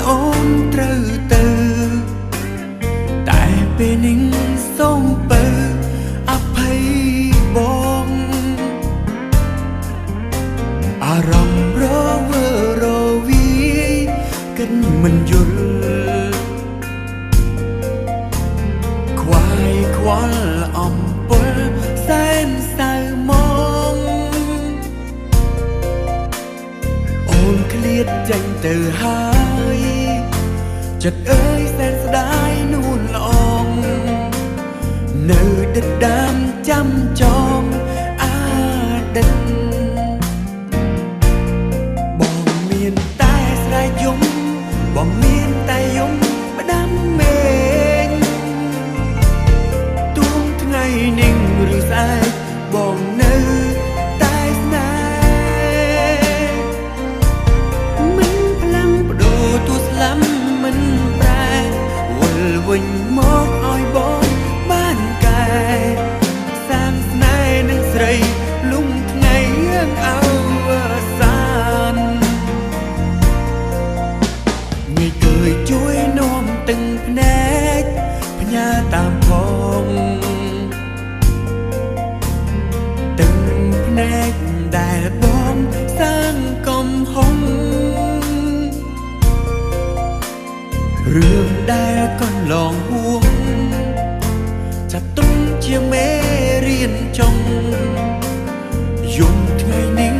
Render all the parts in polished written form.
អូនត្រូវទៅតែពេលនេះសូមបើអភ័យបងអារម្មណ៍រវើរវីគិតមិនយល់ខ្វាយខ្វល់អំពុលសែនសៅមកអូនឃ្លាតចេញទៅហើយចិត្តអើយសែនស្ដាយនួនល្អងនៅដិតដាមចាំចងអាដិតបងមានតែស្រែកយំបងមានតែយំផ្ដាំមេឃទួងថ្ងៃនេះឬស្អែកបងនៅតែស្នេហ៍មិនផ្លាំងបដូរទួស្លាំមិនប្រែវល់វិញមកឲ្យបងបានកែសាមស្នេហ៍នឹងស្រីលំថ្ងៃយើងអវសានងាយគយជួយនាំទឹកភ្នែកផ្ញើតាមផងទឹកភ្នែកដែលបងសាងកំហុងរឿងដែលកន្លងហួងចាត់ទុំជាមេរៀនចុងយំថ្ងៃនេះ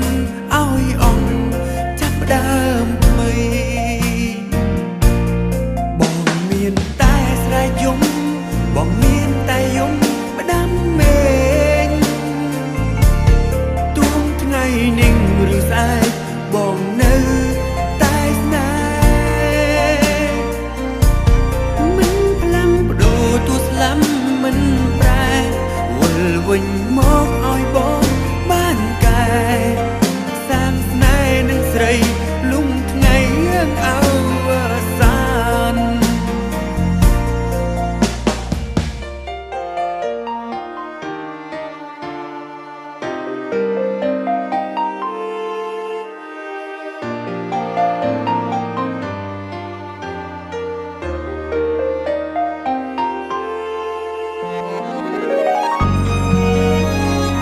ឲ្យអង្គចាប់ផ្ដើមថ្មីបងមានតែស្រែកយំបងមានតែយំផ្ដាំមេឃទួងថ្ងៃនេះឬស្អែកបងនៅតែស្នេហ៍មិនផ្លាំងបដូរទួស្លាំមិនប្រែវល់វិញមកឲ្យបងបានកែសាមស្នេហ៍នឹងស្រីលំថ្ងៃយើងអវសានងាយគយជួយនាំទឹកភ្នែកផ្ញើតាមផងទឹកភ្នែកដែលបងសាងកំហុងរឿងដែលកន្លងហួងចាត់ទុំជាមេរៀនចុង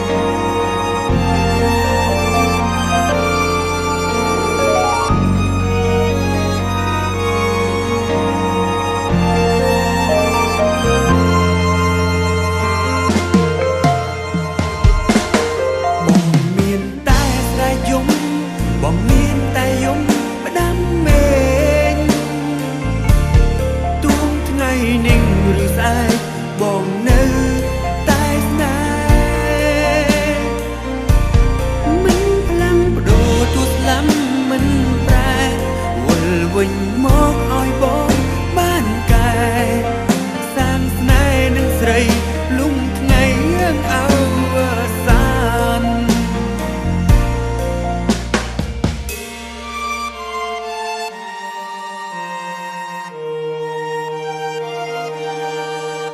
យំថ្ងៃនេះឲ្យអង្គចាប់ផ្ដើមថ្មីបងមានតែស្រែកយំបងមានតែយំផ្ដាំមេឃទួងថ្ងៃនេះឬស្អែកបងនៅតែស្នេហ៍មិនផ្លាំងបដូរទួស្លាំមិនប្រែវល់វិញមកឲ្យបងបានកែសាមស្នេហ៍នឹងស្រីលំថ្ងៃយើងអវបងនៅតែស្នេហ៍មិនផ្លាំងបដូរទួស្លាំមិនប្រែវល់វិញមកឲ្យបងបានកែសាមស្នេហ៍នឹងស្រី